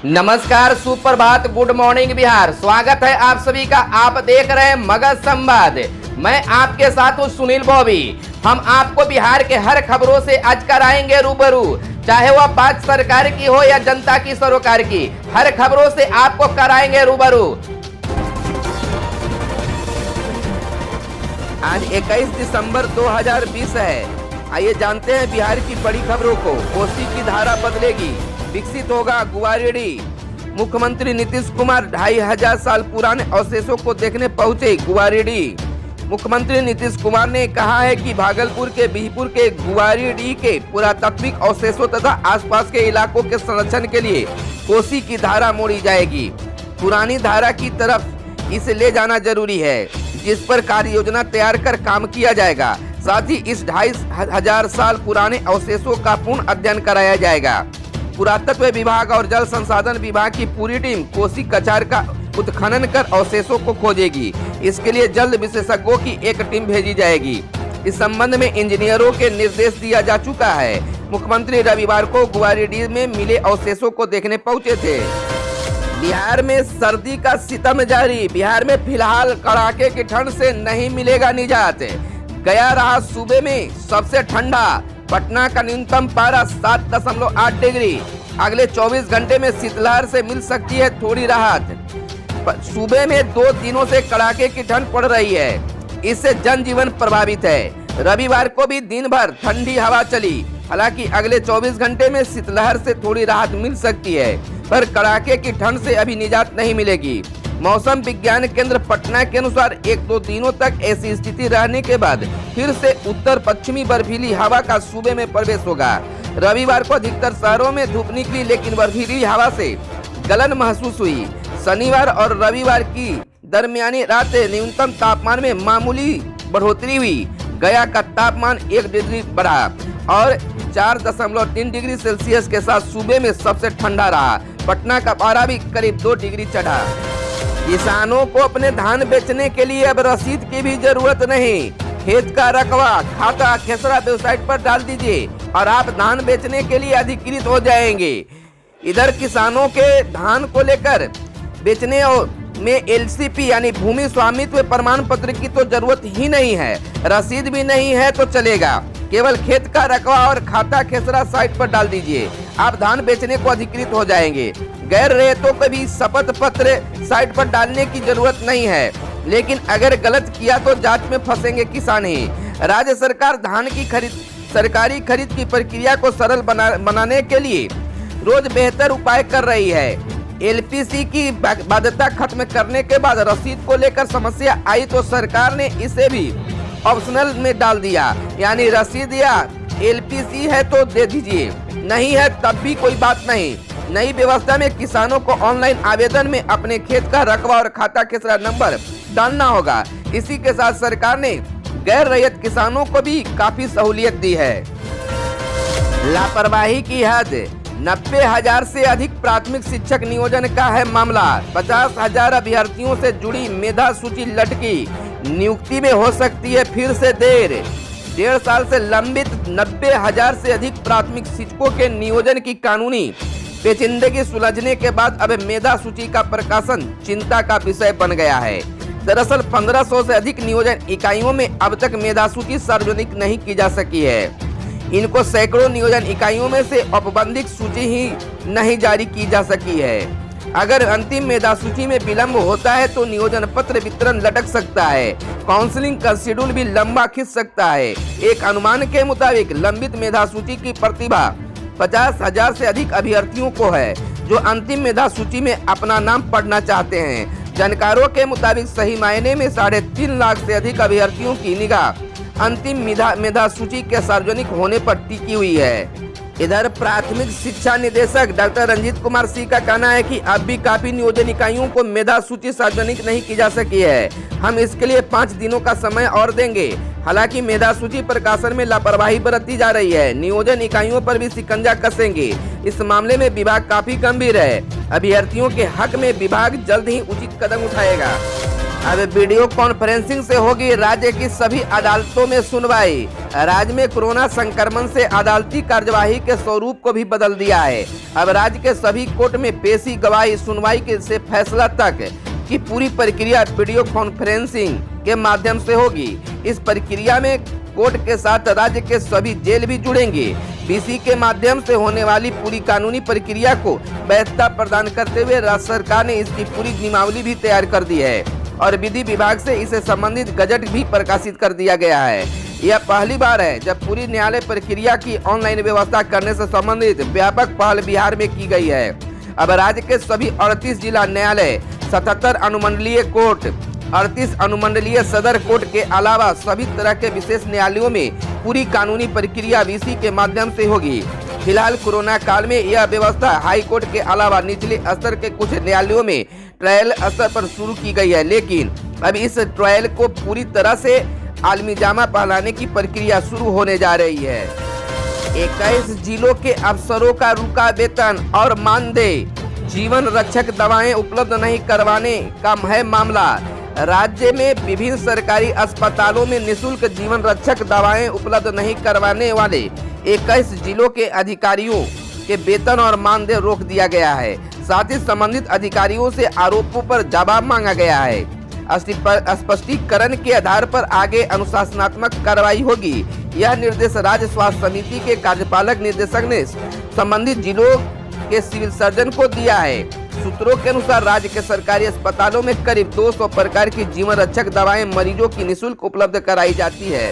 नमस्कार, सुप्रभात, good morning Bihar. स्वागत है आप सभी का। आप देख रहे हैं मगध संवाद। मैं आपके साथ हूँ सुनील बॉबी। हम आपको बिहार के हर खबरों से आज कराएंगे रूबरू, चाहे वह बात सरकार की हो या जनता की सरोकार की। हर खबरों से आपको कराएंगे रूबरू। आज 21 दिसंबर 2020 है। आइए जानते हैं बिहार की बड़ी खबरों को। कोसी की धारा बदलेगी, विकसित होगा गुवारेडी। मुख्यमंत्री नीतीश कुमार 2500 साल पुराने अवशेषों को देखने पहुंचे गुवारेडी। मुख्यमंत्री नीतीश कुमार ने कहा है कि भागलपुर के बिहपुर के गुवारेडी के पुरातात्विक अवशेषों तथा आसपास के इलाकों के संरक्षण के लिए कोसी की धारा मोड़ी जाएगी। पुरानी धारा की तरफ इसे ले जाना जरूरी है, जिस पर कार्य योजना तैयार कर काम किया जाएगा। साथ ही इस 2500 साल पुराने अवशेषों का पूर्ण अध्ययन कराया जाएगा। पुरातत्व विभाग और जल संसाधन विभाग की पूरी टीम कोसी कछार का उत्खनन कर अवशेषों को खोजेगी। इसके लिए जल्द विशेषज्ञों की एक टीम भेजी जाएगी। इस संबंध में इंजीनियरों के निर्देश दिया जा चुका है। मुख्यमंत्री रविवार को गुवारेडी में मिले अवशेषों को देखने पहुंचे थे। बिहार में सर्दी का सितम जारी। बिहार में फिलहाल कड़ाके की ठंड से नहीं मिलेगा निजात। गया रहा सूबे में सबसे ठंडा। पटना का न्यूनतम पारा 7.8 डिग्री। अगले 24 घंटे में शीतलहर से मिल सकती है थोड़ी राहत। सूबे में 2 दिनों से कड़ाके की ठंड पड़ रही है, इससे जनजीवन प्रभावित है। रविवार को भी दिन भर ठंडी हवा चली। हालांकि अगले 24 घंटे में शीतलहर से थोड़ी राहत मिल सकती है, पर कड़ाके की ठंड से अभी निजात नहीं मिलेगी। मौसम विज्ञान केंद्र पटना के अनुसार 1-2 दिनों तक ऐसी स्थिति रहने के बाद फिर से उत्तर पश्चिमी बर्फीली हवा का सूबे में प्रवेश होगा। रविवार को अधिकतर शहरों में धूप निकली, लेकिन बर्फीली हवा से गलन महसूस हुई। शनिवार और रविवार की दरमियानी रातें न्यूनतम तापमान में मामूली बढ़ोतरी हुई। गया का तापमान 1 डिग्री बढ़ा और 4.3 डिग्री सेल्सियस के साथ सूबे में सबसे ठंडा रहा। पटना का पारा भी करीब 2 डिग्री चढ़ा। किसानों को अपने धान बेचने के लिए अब रसीद की भी जरूरत नहीं। खेत का रकबा, खाता, खेसरा वेबसाइट पर डाल दीजिए और आप धान बेचने के लिए अधिकृत हो जाएंगे। इधर किसानों के धान को लेकर बेचने में एलसीपी यानी भूमि स्वामित्व प्रमाण पत्र की तो जरूरत ही नहीं है। रसीद भी नहीं है तो चलेगा। केवल खेत का रकबा और खाता खेसरा साइट पर डाल दीजिए, आप धान बेचने को अधिकृत हो जाएंगे। गैर रैयतों को भी शपथ पत्र साइट पर डालने की जरूरत नहीं है, लेकिन अगर गलत किया तो जांच में फंसेंगे किसान ही। राज्य सरकार धान की सरकारी खरीद की प्रक्रिया को सरल बनाने के लिए रोज बेहतर उपाय कर रही है। एलपीसी की बाध्यता खत्म करने के बाद रसीद को लेकर समस्या आई तो सरकार ने इसे भी ऑप्शनल में डाल दिया, यानी रसीद या एलपीसी है तो दे दीजिए, नहीं है तब भी कोई बात नहीं। नई व्यवस्था में किसानों को ऑनलाइन आवेदन में अपने खेत का रकबा और खाता खेसरा नंबर डालना होगा। इसी के साथ सरकार ने गैर रैयत किसानों को भी काफी सहूलियत दी है। लापरवाही की हद। 90,000 से अधिक प्राथमिक शिक्षक नियोजन का है मामला। 50,000 अभ्यर्थियों से जुड़ी मेधा सूची लटकी। नियुक्ति में हो सकती है फिर से देर। 1.5 साल से लंबित 90,000 से अधिक प्राथमिक शिक्षकों के नियोजन की कानूनी पेचीदगी सुलझने के बाद अब मेधा सूची का प्रकाशन चिंता का विषय बन गया है। दरअसल 1500 से अधिक नियोजन इकाइयों में अब तक मेधा सूची सार्वजनिक नहीं की जा सकी है। इनको सैकड़ों नियोजन इकाइयों में से औपबंधिक सूची ही नहीं जारी की जा सकी है। अगर अंतिम मेधा सूची में विलंब होता है तो नियोजन पत्र वितरण लटक सकता है। काउंसलिंग का शेड्यूल भी लंबा खिंच सकता है। एक अनुमान के मुताबिक लंबित मेधा सूची की प्रतिभा 50,000 से अधिक अभ्यर्थियों को है, जो अंतिम मेधा सूची में अपना नाम पढ़ना चाहते हैं। जानकारों के मुताबिक सही मायने में 3.5 लाख से अधिक अभ्यर्थियों की निगाह अंतिम मेधा सूची के सार्वजनिक होने पर टिकी हुई है। इधर प्राथमिक शिक्षा निदेशक डॉक्टर रंजीत कुमार सिंह का कहना है कि अब भी काफी नियोजन इकाइयों को मेधा सूची सार्वजनिक नहीं की जा सकी है। हम इसके लिए 5 दिनों का समय और देंगे। हालांकि मेधा सूची प्रकाशन में लापरवाही बरती जा रही है। नियोजन इकाइयों पर भी शिकंजा कसेंगे। इस मामले में विभाग काफी गंभीर है। अभ्यर्थियों के हक में विभाग जल्द ही उचित कदम उठाएगा। अब वीडियो कॉन्फ्रेंसिंग से होगी राज्य की सभी अदालतों में सुनवाई। राज्य में कोरोना संक्रमण से अदालती कार्यवाही के स्वरूप को भी बदल दिया है। अब राज्य के सभी कोर्ट में पेशी, गवाही, सुनवाई के से फैसला तक की पूरी प्रक्रिया वीडियो कॉन्फ्रेंसिंग के माध्यम से होगी। इस प्रक्रिया में कोर्ट के साथ राज्य के सभी जेल भी जुड़ेंगे। बीसी के माध्यम से होने वाली पूरी कानूनी प्रक्रिया को वैधता प्रदान करते हुए राज्य सरकार ने इसकी पूरी नियमावली भी तैयार कर दी है और विधि विभाग से इससे संबंधित गजट भी प्रकाशित कर दिया गया है। यह पहली बार है जब पूरी न्यायालय प्रक्रिया की ऑनलाइन व्यवस्था करने से संबंधित व्यापक पहल बिहार में की गई है। अब राज्य के सभी 38 जिला न्यायालय, 77 अनुमंडलीय कोर्ट, 38 अनुमंडलीय सदर कोर्ट के अलावा सभी तरह के विशेष न्यायालयों में पूरी कानूनी प्रक्रिया वीसी के माध्यम से होगी। फिलहाल कोरोना काल में यह व्यवस्था हाई कोर्ट के अलावा निचले स्तर के कुछ न्यायालयों में ट्रायल स्तर पर शुरू की गई है, लेकिन अब इस ट्रायल को पूरी तरह से आलमी जामा पहनाने की प्रक्रिया शुरू होने जा रही है। 21 जिलों के अफसरों का रुका वेतन और मानदेय, जीवन रक्षक दवाएं उपलब्ध नहीं करवाने का है मामला। राज्य में विभिन्न सरकारी अस्पतालों में निःशुल्क जीवन रक्षक दवाएं उपलब्ध नहीं करवाने वाले 21 जिलों के अधिकारियों के वेतन और मानदेय रोक दिया गया है। साथ ही संबंधित अधिकारियों से आरोपों पर जवाब मांगा गया है। स्पष्टीकरण के आधार पर आगे अनुशासनात्मक कार्रवाई होगी। यह निर्देश राज्य स्वास्थ्य समिति के कार्यपालक निदेशक ने संबंधित जिलों के सिविल सर्जन को दिया है। सूत्रों के अनुसार राज्य के सरकारी अस्पतालों में करीब 200 प्रकार की जीवन रक्षक दवाएं मरीजों की निःशुल्क उपलब्ध कराई जाती है।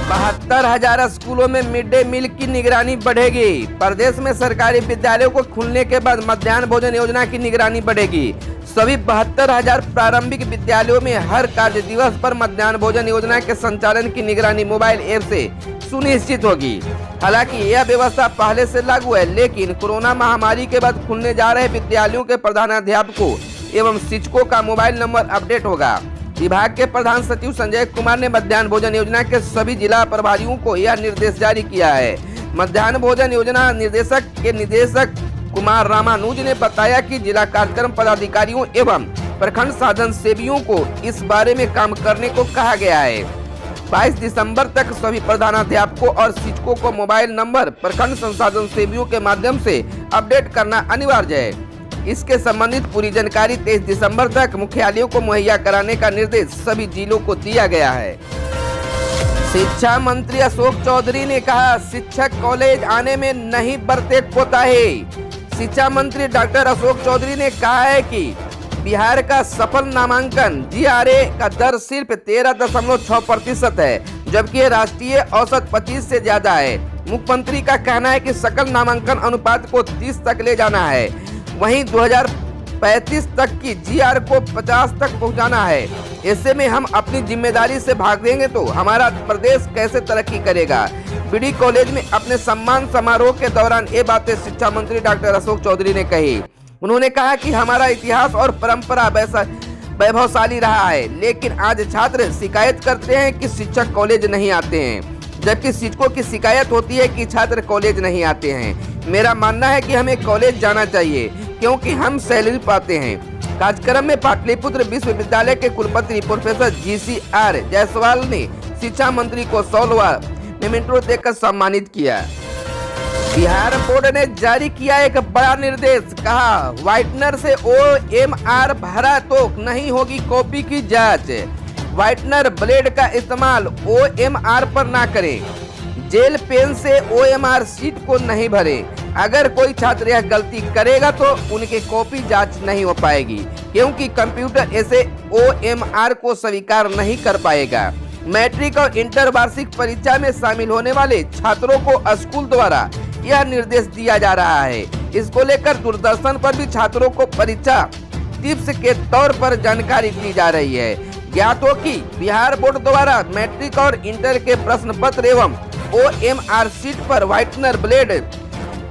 72,000 स्कूलों में मिड डे मील की निगरानी बढ़ेगी। प्रदेश में सरकारी विद्यालयों को खुलने के बाद मध्याह्न भोजन योजना की निगरानी बढ़ेगी। सभी 72,000 प्रारंभिक विद्यालयों में हर कार्य दिवस पर मध्याह्न भोजन योजना के संचालन की निगरानी मोबाइल ऐप से सुनिश्चित होगी। हालांकि यह व्यवस्था पहले से लागू है, लेकिन कोरोना महामारी के बाद खुलने जा रहे विद्यालयों के प्रधानाध्यापकों एवं शिक्षकों का मोबाइल नंबर अपडेट होगा। विभाग के प्रधान सचिव संजय कुमार ने मध्याह्न भोजन योजना के सभी जिला प्रभारियों को यह निर्देश जारी किया है। मध्याह्न भोजन योजना निदेशक कुमार रामानुज ने बताया कि जिला कार्यक्रम पदाधिकारियों एवं प्रखंड साधन सेवियों को इस बारे में काम करने को कहा गया है। 22 दिसंबर तक सभी प्रधानाध्यापकों और शिक्षकों को मोबाइल नंबर प्रखंड संसाधन सेवियों के माध्यम से अपडेट करना अनिवार्य है। इसके संबंधित पूरी जानकारी 23 दिसंबर तक मुख्यालयों को मुहैया कराने का निर्देश सभी जिलों को दिया गया है। शिक्षा मंत्री अशोक चौधरी ने कहा, शिक्षक कॉलेज आने में नहीं बरते कोताही। शिक्षा मंत्री डॉक्टर अशोक चौधरी ने कहा है कि बिहार का सफल नामांकन GRA का दर सिर्फ 13.6% है, जबकि राष्ट्रीय औसत 25 से ज्यादा है। मुख्यमंत्री का कहना है कि सकल नामांकन अनुपात को 30 तक ले जाना है, वहीं 2035 तक की GR को 50 तक पहुंचाना है। ऐसे में हम अपनी जिम्मेदारी से भागेंगे तो हमारा प्रदेश कैसे तरक्की करेगा। BD कॉलेज में अपने सम्मान समारोह के दौरान ये बातें शिक्षा मंत्री डॉक्टर अशोक चौधरी ने कही। उन्होंने कहा कि हमारा इतिहास और परंपरा वैभवशाली रहा है, लेकिन आज छात्र शिकायत करते हैं कि शिक्षक कॉलेज नहीं आते हैं, जबकि शिक्षकों की शिकायत होती है कि छात्र कॉलेज नहीं आते हैं। मेरा मानना है कि हमें कॉलेज जाना चाहिए क्योंकि हम सैलरी पाते हैं। कार्यक्रम में पाटलिपुत्र विश्वविद्यालय के कुलपति प्रोफेसर GCR जायसवाल ने शिक्षा मंत्री को 100वां मेमेंटो देकर सम्मानित किया। बिहार बोर्ड ने जारी किया एक बड़ा निर्देश, कहा व्हाइटनर से OMR भरा तो नहीं होगी कॉपी की जांच। व्हाइटनर ब्लेड का इस्तेमाल OMR पर ना करें। जेल पेन से OMR शीट को नहीं भरें। अगर कोई छात्र यह गलती करेगा तो उनकी कॉपी जांच नहीं हो पाएगी, क्योंकि कंप्यूटर ऐसे OMR को स्वीकार नहीं कर पाएगा। मैट्रिक और इंटर वार्षिक परीक्षा में शामिल होने वाले छात्रों को स्कूल द्वारा यह निर्देश दिया जा रहा है। इसको लेकर दूरदर्शन पर भी छात्रों को परीक्षा टिप्स के तौर पर जानकारी दी जा रही है। ज्ञात हो कि बिहार बोर्ड द्वारा मैट्रिक और इंटर के प्रश्न पत्र एवं OMR शीट पर whitener blade,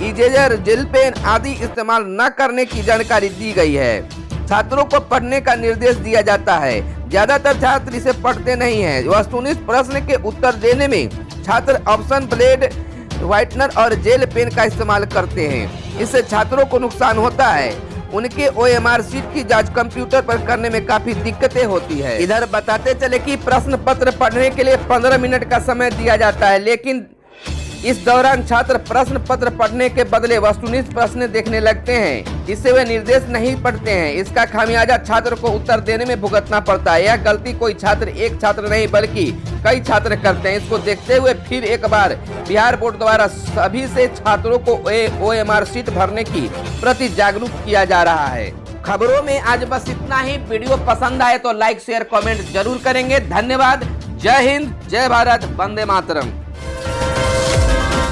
eraser, gel pen आदि इस्तेमाल न करने की जानकारी दी गई है। छात्रों को पढ़ने का निर्देश दिया जाता है। ज्यादातर छात्र इसे पढ़ते नहीं हैं। वस्तुनिष्ठ प्रश्न के उत्तर देने में छात्र ऑप्शन ब्लेड, व्हाइटनर और जेल पेन का इस्तेमाल करते हैं। इससे छात्रों को नुकसान होता है। उनके OMR शीट की जांच कंप्यूटर पर करने में काफी दिक्कतें होती है। इधर बताते चले कि प्रश्न पत्र पढ़ने के लिए 15 मिनट का समय दिया जाता है, लेकिन इस दौरान छात्र प्रश्न पत्र पढ़ने के बदले वस्तुनिष्ठ प्रश्न देखने लगते हैं। इससे वे निर्देश नहीं पढ़ते हैं। इसका खामियाजा छात्र को उत्तर देने में भुगतना पड़ता है। यह गलती कोई छात्र एक छात्र नहीं बल्कि कई छात्र करते हैं। इसको देखते हुए फिर एक बार बिहार बोर्ड द्वारा सभी से छात्रों को OMR शीट भरने की प्रति जागरूक किया जा रहा है। खबरों में आज बस इतना ही। वीडियो पसंद आए तो लाइक शेयर कमेंट जरूर करेंगे। धन्यवाद। जय हिंद, जय भारत, वंदे मातरम।